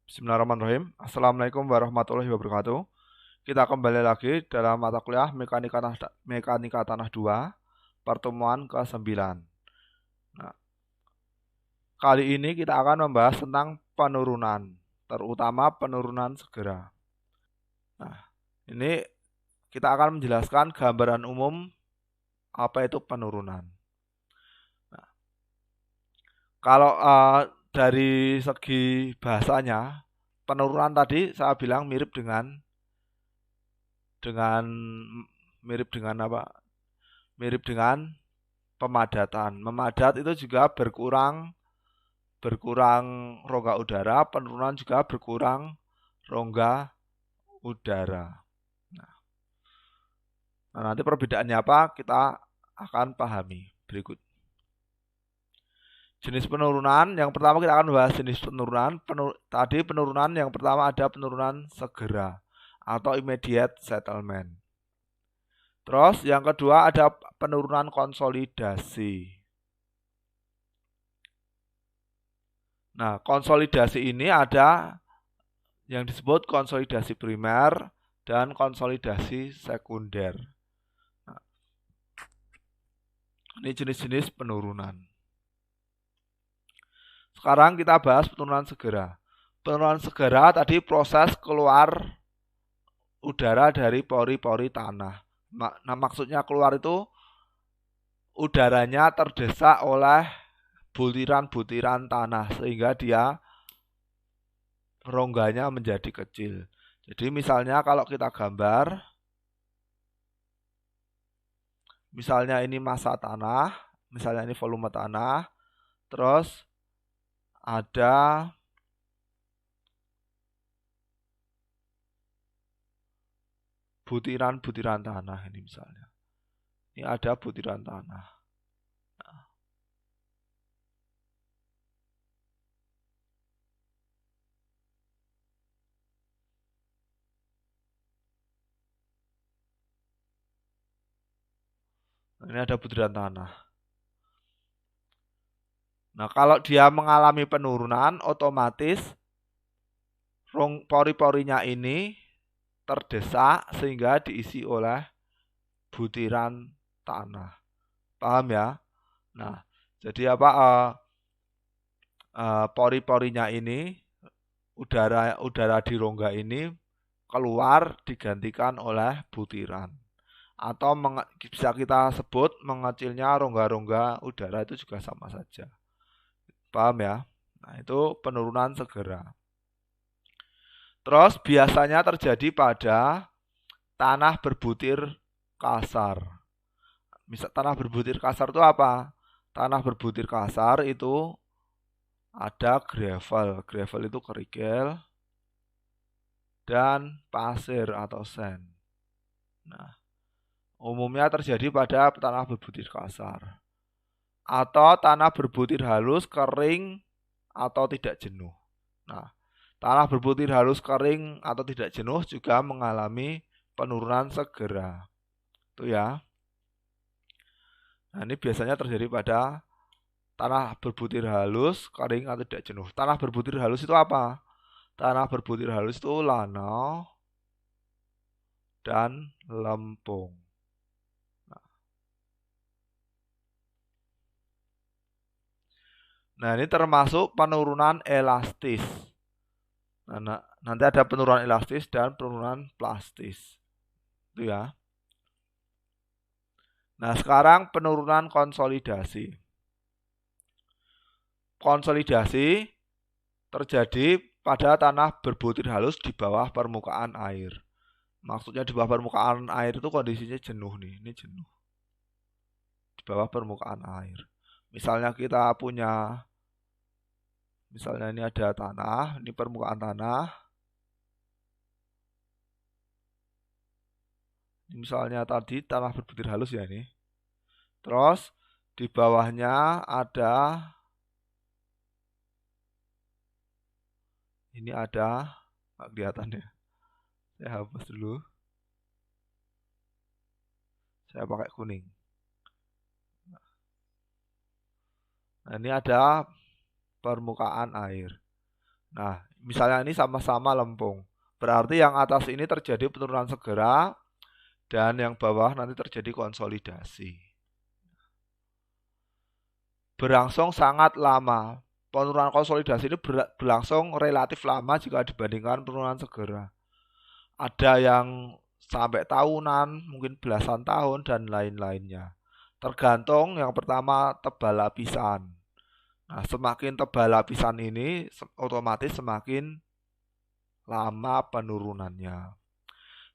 Bismillahirrahmanirrahim. Assalamualaikum warahmatullahi wabarakatuh. Kita kembali lagi dalam mata kuliah Mekanika Tanah 2, pertemuan ke-9. Nah, kali ini kita akan membahas tentang penurunan, terutama penurunan segera. Nah, ini kita akan menjelaskan gambaran umum apa itu penurunan. Nah, kalau dari segi bahasanya, penurunan tadi saya bilang dengan mirip dengan apa? Mirip dengan pemadatan. Memadat itu juga berkurang rongga udara, penurunan juga berkurang rongga udara. Nah, nanti perbedaannya apa kita akan pahami berikut. Jenis penurunan, yang pertama kita akan bahas jenis penurunan. Tadi penurunan yang pertama ada penurunan segera atau immediate settlement. Terus yang kedua ada penurunan konsolidasi. Nah, konsolidasi ini ada yang disebut konsolidasi primer dan konsolidasi sekunder. Nah, ini jenis-jenis penurunan. Sekarang kita bahas penurunan segera. Penurunan segera tadi proses keluar udara dari pori-pori tanah. Nah, maksudnya keluar itu udaranya terdesak oleh butiran-butiran tanah sehingga dia rongganya menjadi kecil. Jadi misalnya kalau kita gambar, misalnya ini massa tanah, misalnya ini volume tanah, terus ada butiran-butiran tanah ini misalnya. Ini ada butiran tanah. Ini ada butiran tanah. Nah, kalau dia mengalami penurunan, otomatis pori-porinya ini terdesak sehingga diisi oleh butiran tanah. Paham ya? Nah, jadi apa? Pori-porinya ini, udara di rongga ini keluar digantikan oleh butiran. Atau bisa kita sebut mengecilnya rongga-rongga udara itu juga sama saja. Paham ya? Nah, itu penurunan segera. Terus biasanya terjadi pada tanah berbutir kasar. Misal tanah berbutir kasar itu apa? Tanah berbutir kasar itu ada gravel. Gravel itu kerikil dan pasir atau sand. Nah, umumnya terjadi pada tanah berbutir kasar. Atau tanah berbutir halus, kering, atau tidak jenuh. Nah, tanah berbutir halus, kering, atau tidak jenuh juga mengalami penurunan segera. Itu ya. Nah, ini biasanya terjadi pada tanah berbutir halus, kering, atau tidak jenuh. Tanah berbutir halus itu apa? Tanah berbutir halus itu lanau dan lempung. Nah, ini termasuk penurunan elastis. Nah, nanti ada penurunan elastis dan penurunan plastis. Itu ya. Nah, sekarang penurunan konsolidasi. Konsolidasi terjadi pada tanah berbutir halus di bawah permukaan air. Maksudnya di bawah permukaan air itu kondisinya jenuh nih, ini jenuh. Di bawah permukaan air. Misalnya kita punya, misalnya ini ada tanah, ini permukaan tanah. Misalnya tadi tanah berbutir halus ya ini. Terus di bawahnya ada, ini ada, nggak kelihatan ya. Saya hapus dulu. Saya pakai kuning. Nah, ini ada permukaan air. Nah, misalnya ini sama-sama lempung. Berarti yang atas ini terjadi penurunan segera dan yang bawah nanti terjadi konsolidasi. Berlangsung sangat lama. Penurunan konsolidasi ini berlangsung relatif lama jika dibandingkan penurunan segera. Ada yang sampai tahunan, mungkin belasan tahun, dan lain-lainnya. Tergantung yang pertama tebal lapisan. Nah, semakin tebal lapisan ini, otomatis semakin lama penurunannya.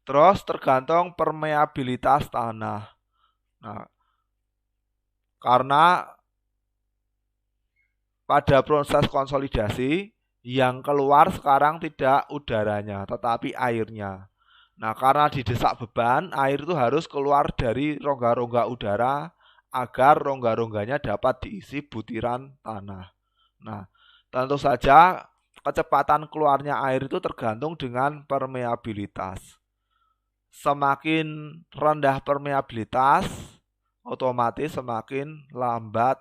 Terus tergantung permeabilitas tanah. Nah, karena pada proses konsolidasi yang keluar sekarang tidak udaranya, tetapi airnya. Nah, karena didesak beban, air itu harus keluar dari rongga-rongga udara agar rongga-rongganya dapat diisi butiran tanah. Nah, tentu saja kecepatan keluarnya air itu tergantung dengan permeabilitas. Semakin rendah permeabilitas, otomatis semakin lambat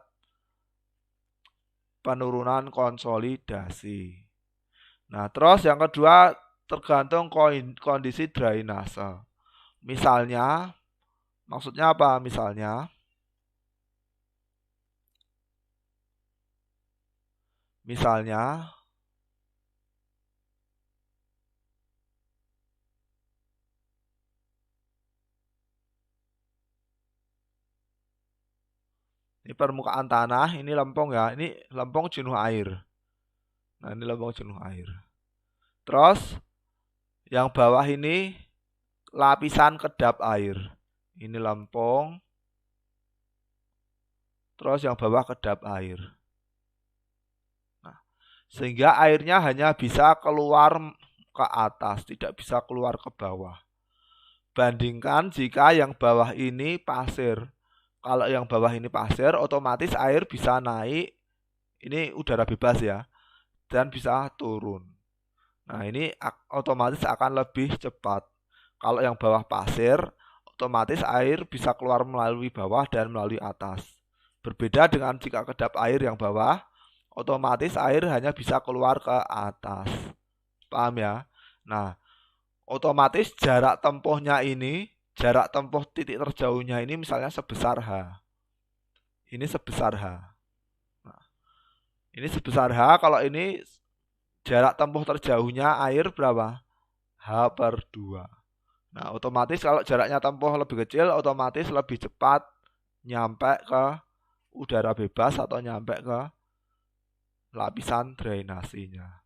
penurunan konsolidasi. Nah, terus yang kedua tergantung kondisi drainase. Misalnya, maksudnya apa? Misalnya, ini permukaan tanah, ini lempung ya, ini lempung jenuh air. Nah, ini lempung jenuh air. Terus, yang bawah ini lapisan kedap air. Ini lempung. Terus yang bawah kedap air. Nah, sehingga airnya hanya bisa keluar ke atas, tidak bisa keluar ke bawah. Bandingkan jika yang bawah ini pasir. Kalau yang bawah ini pasir, otomatis air bisa naik. Ini udara bebas ya, dan bisa turun. Nah, ini otomatis akan lebih cepat. Kalau yang bawah pasir, otomatis air bisa keluar melalui bawah dan melalui atas. Berbeda dengan jika kedap air yang bawah, otomatis air hanya bisa keluar ke atas. Paham ya? Nah, otomatis jarak tempuhnya ini, jarak tempuh titik terjauhnya ini misalnya sebesar H. Ini sebesar H. Nah, ini sebesar H, kalau ini jarak tempuh terjauhnya air berapa? H/2. Nah, otomatis kalau jaraknya tempuh lebih kecil, otomatis lebih cepat nyampe ke udara bebas atau nyampe ke lapisan drainasinya.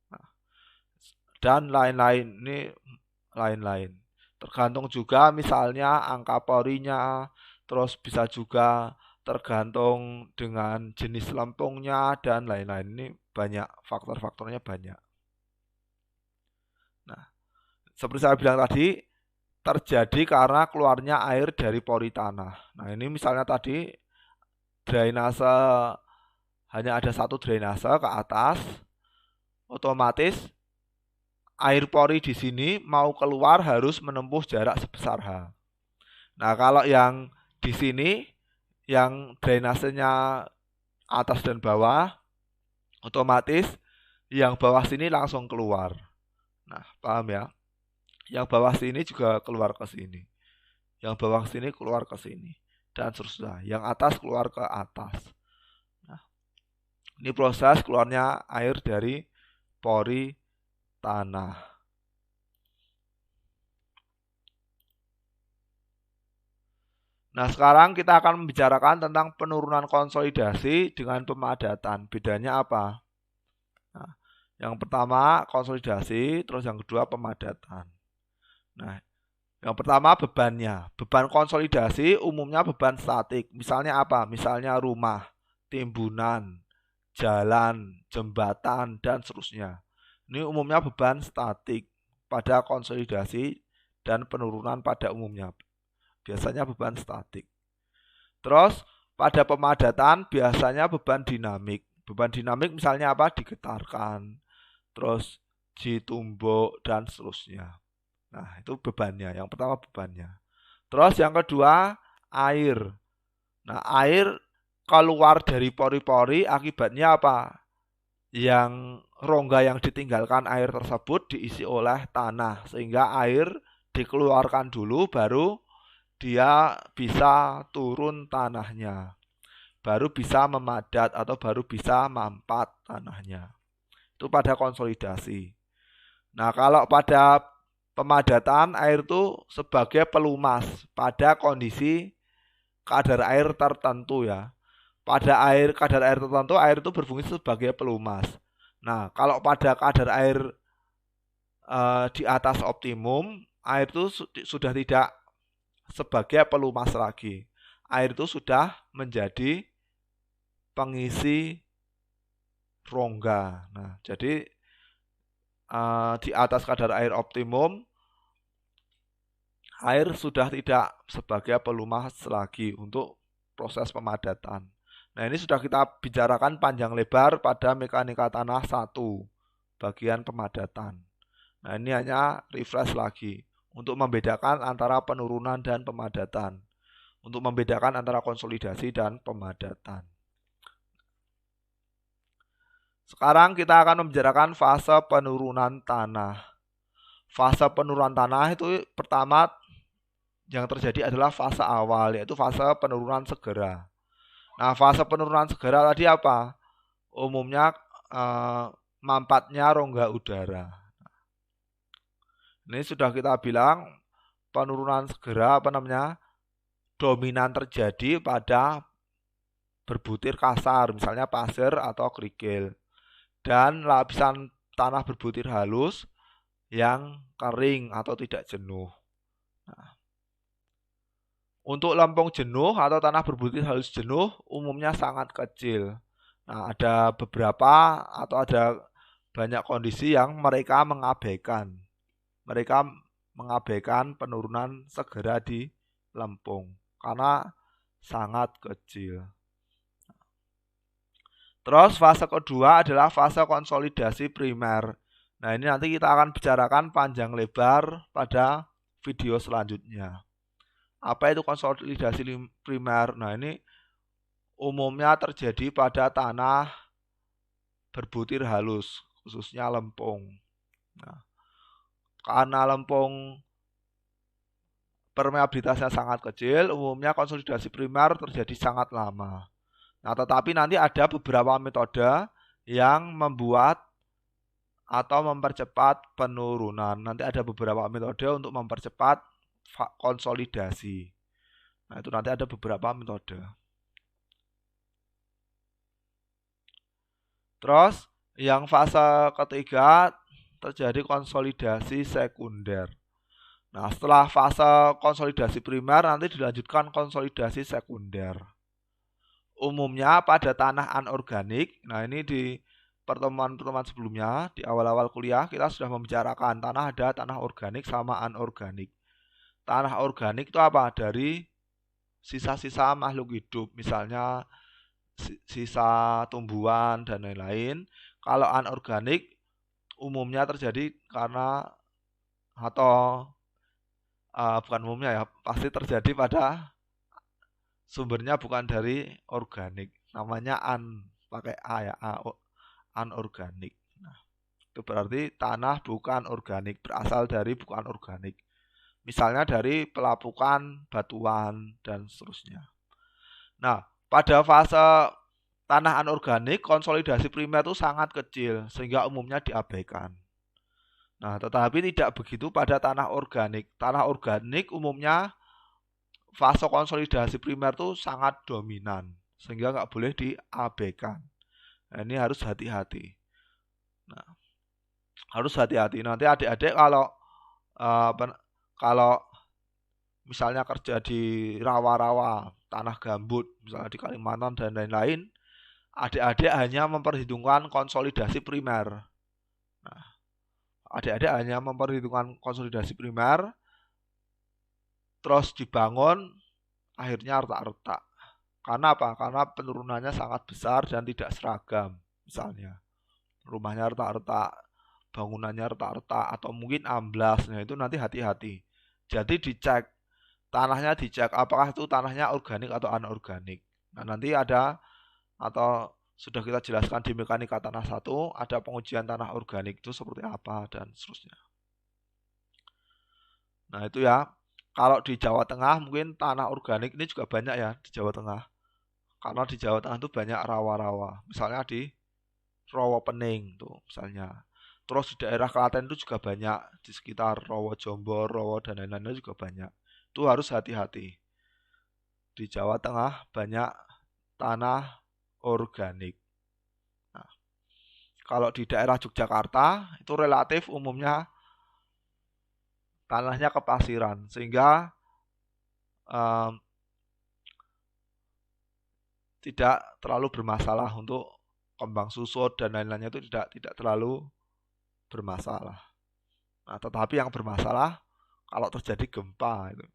Nah, dan lain-lain, ini lain-lain. Tergantung juga misalnya angka porinya, terus bisa juga tergantung dengan jenis lempungnya dan lain-lain. Ini banyak, faktor-faktornya banyak. Nah, seperti saya bilang tadi, terjadi karena keluarnya air dari pori tanah. Nah, ini misalnya tadi drainase, hanya ada satu drainase ke atas, otomatis air pori di sini mau keluar harus menempuh jarak sebesar H. Nah, kalau yang di sini yang drainasenya atas dan bawah, otomatis yang bawah sini langsung keluar. Nah, paham ya? Yang bawah sini juga keluar ke sini. Yang bawah sini keluar ke sini. Dan seterusnya. Yang atas keluar ke atas. Nah, ini proses keluarnya air dari pori tanah. Nah, sekarang kita akan membicarakan tentang penurunan konsolidasi dengan pemadatan. Bedanya apa? Nah, yang pertama konsolidasi, terus yang kedua pemadatan. Nah, yang pertama bebannya. Beban konsolidasi umumnya beban statik. Misalnya apa? Misalnya rumah, timbunan, jalan, jembatan, dan seterusnya. Ini umumnya beban statik pada konsolidasi dan penurunan pada umumnya. Biasanya beban statik. Terus pada pemadatan biasanya beban dinamik. Beban dinamik misalnya apa? Digetarkan, terus ditumbuk, dan seterusnya. Nah, itu bebannya. Yang pertama bebannya. Terus yang kedua air. Nah, air keluar dari pori-pori akibatnya apa? Yang rongga yang ditinggalkan air tersebut diisi oleh tanah, sehingga air dikeluarkan dulu baru dia bisa turun tanahnya, baru bisa memadat atau baru bisa mampat tanahnya. Itu pada konsolidasi. Nah, kalau pada pemadatan, air itu sebagai pelumas pada kondisi kadar air tertentu ya. Pada kadar air tertentu, air itu berfungsi sebagai pelumas. Nah, kalau pada kadar air di atas optimum, air itu sudah tidak sebagai pelumas lagi. Air itu sudah menjadi pengisi rongga. Nah, jadi di atas kadar air optimum, air sudah tidak sebagai pelumas lagi untuk proses pemadatan. Nah, ini sudah kita bicarakan panjang lebar pada mekanika tanah 1, bagian pemadatan. Nah, ini hanya refresh lagi untuk membedakan antara penurunan dan pemadatan, untuk membedakan antara konsolidasi dan pemadatan. Sekarang kita akan membicarakan fase penurunan tanah. Fase penurunan tanah itu pertama yang terjadi adalah fase awal, yaitu fase penurunan segera. Nah, fase penurunan segera tadi apa? Umumnya mampatnya rongga udara. Ini sudah kita bilang penurunan segera dominan terjadi pada berbutir kasar, misalnya pasir atau kerikil, dan lapisan tanah berbutir halus yang kering atau tidak jenuh. Nah, untuk lempung jenuh atau tanah berbutir halus jenuh umumnya sangat kecil. Nah, ada beberapa atau ada banyak kondisi yang mereka mengabaikan penurunan segera di lempung karena sangat kecil. Terus fase kedua adalah fase konsolidasi primer. Nah, ini nanti kita akan bicarakan panjang lebar pada video selanjutnya. Apa itu konsolidasi primer? Nah, ini umumnya terjadi pada tanah berbutir halus, khususnya lempung. Nah, karena lempung permeabilitasnya sangat kecil, umumnya konsolidasi primer terjadi sangat lama. Nah, tetapi nanti ada beberapa metode yang membuat atau mempercepat penurunan. Nanti ada beberapa metode untuk mempercepat konsolidasi. Nah, itu nanti ada beberapa metode. Terus, yang fase ketiga terjadi konsolidasi sekunder. Nah, setelah fase konsolidasi primer nanti dilanjutkan konsolidasi sekunder. Umumnya pada tanah anorganik. Nah, ini di pertemuan-pertemuan sebelumnya, di awal-awal kuliah kita sudah membicarakan ada tanah organik sama anorganik. Tanah organik itu apa? Dari sisa-sisa makhluk hidup, misalnya sisa tumbuhan dan lain-lain. Kalau anorganik umumnya terjadi karena bukan umumnya ya, pasti terjadi pada sumbernya bukan dari organik, namanya pakai A ya, anorganik. Nah, itu berarti tanah bukan organik, berasal dari bukan organik. Misalnya dari pelapukan, batuan, dan seterusnya. Nah, pada fase tanah anorganik, konsolidasi primer itu sangat kecil, sehingga umumnya diabaikan. Nah, tetapi tidak begitu pada tanah organik. Tanah organik umumnya fase konsolidasi primer itu sangat dominan, sehingga nggak boleh diabaikan. Nah, ini harus hati-hati. Nah, harus hati-hati. Nanti adik-adik kalau misalnya kerja di rawa-rawa, tanah gambut, misalnya di Kalimantan dan lain-lain, adik-adik hanya memperhitungkan konsolidasi primer. Nah, adik-adik hanya memperhitungkan konsolidasi primer, terus dibangun, akhirnya retak-retak. Karena apa? Karena penurunannya sangat besar dan tidak seragam. Misalnya, rumahnya retak-retak, bangunannya retak-retak, atau mungkin amblas. Nah, itu nanti hati-hati. Jadi dicek, tanahnya dicek apakah itu tanahnya organik atau anorganik. Nah, nanti ada atau sudah kita jelaskan di mekanika tanah 1, ada pengujian tanah organik itu seperti apa dan seterusnya. Nah itu ya, kalau di Jawa Tengah mungkin tanah organik ini juga banyak ya di Jawa Tengah. Karena di Jawa Tengah itu banyak rawa-rawa, misalnya di Rawa Pening tuh misalnya. Terus di daerah Klaten itu juga banyak, di sekitar Rawa Jombor, Rawa dan lain-lainnya juga banyak. Itu harus hati-hati. Di Jawa Tengah banyak tanah organik. Nah, kalau di daerah Yogyakarta itu relatif umumnya tanahnya kepasiran, sehingga tidak terlalu bermasalah untuk kembang susut dan lain-lainnya, itu tidak terlalu bermasalah. Nah, tetapi yang bermasalah kalau terjadi gempa itu.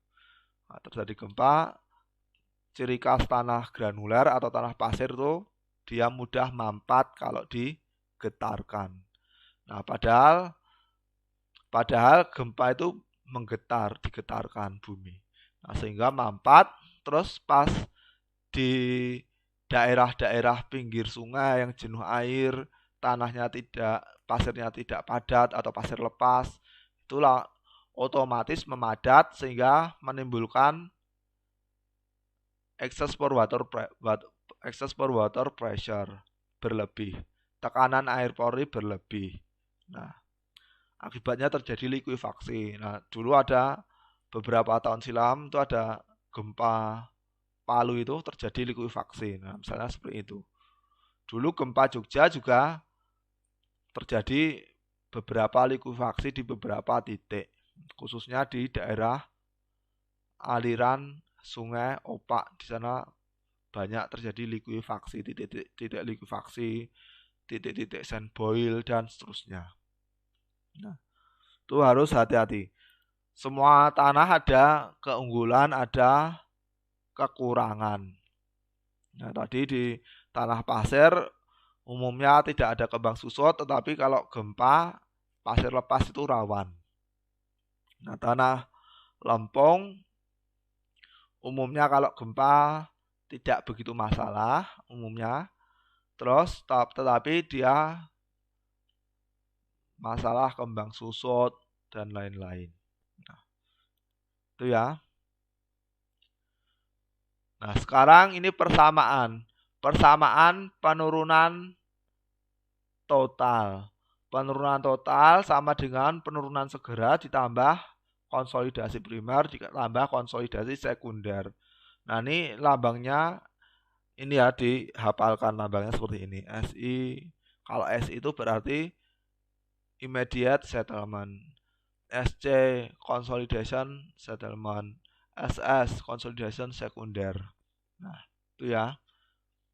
Nah, terjadi gempa, ciri khas tanah granuler atau tanah pasir itu dia mudah mampat kalau digetarkan. Nah, padahal gempa itu digetarkan bumi. Nah, sehingga mampat, terus pas di daerah-daerah pinggir sungai yang jenuh air, pasirnya tidak padat atau pasir lepas, itulah otomatis memadat sehingga menimbulkan excess for water pressure berlebih, tekanan air pori berlebih. Nah, akibatnya terjadi likuifaksi. Nah, dulu ada beberapa tahun silam itu ada gempa Palu itu terjadi likuifaksi. Nah, misalnya seperti itu. Dulu gempa Jogja juga terjadi beberapa likuifaksi di beberapa titik, khususnya di daerah aliran Sungai Opak. Di sana banyak terjadi likuifaksi, titik-titik likuifaksi, titik-titik sand boil dan seterusnya. Nah, itu harus hati-hati. Semua tanah ada keunggulan, ada kekurangan. Nah, tadi di tanah pasir umumnya tidak ada kembang susut, tetapi kalau gempa pasir lepas itu rawan. Nah, tanah lempung umumnya kalau gempa tidak begitu masalah umumnya. Terus tetapi dia masalah kembang susut dan lain-lain. Nah, itu ya. Nah, sekarang ini persamaan penurunan total. Penurunan total sama dengan penurunan segera ditambah konsolidasi primer ditambah konsolidasi sekunder. Nah, ini lambangnya ini ya, dihafalkan lambangnya seperti ini. SI, kalau SI itu berarti immediate settlement. SC consolidation settlement. SS consolidation sekunder. Nah, itu ya.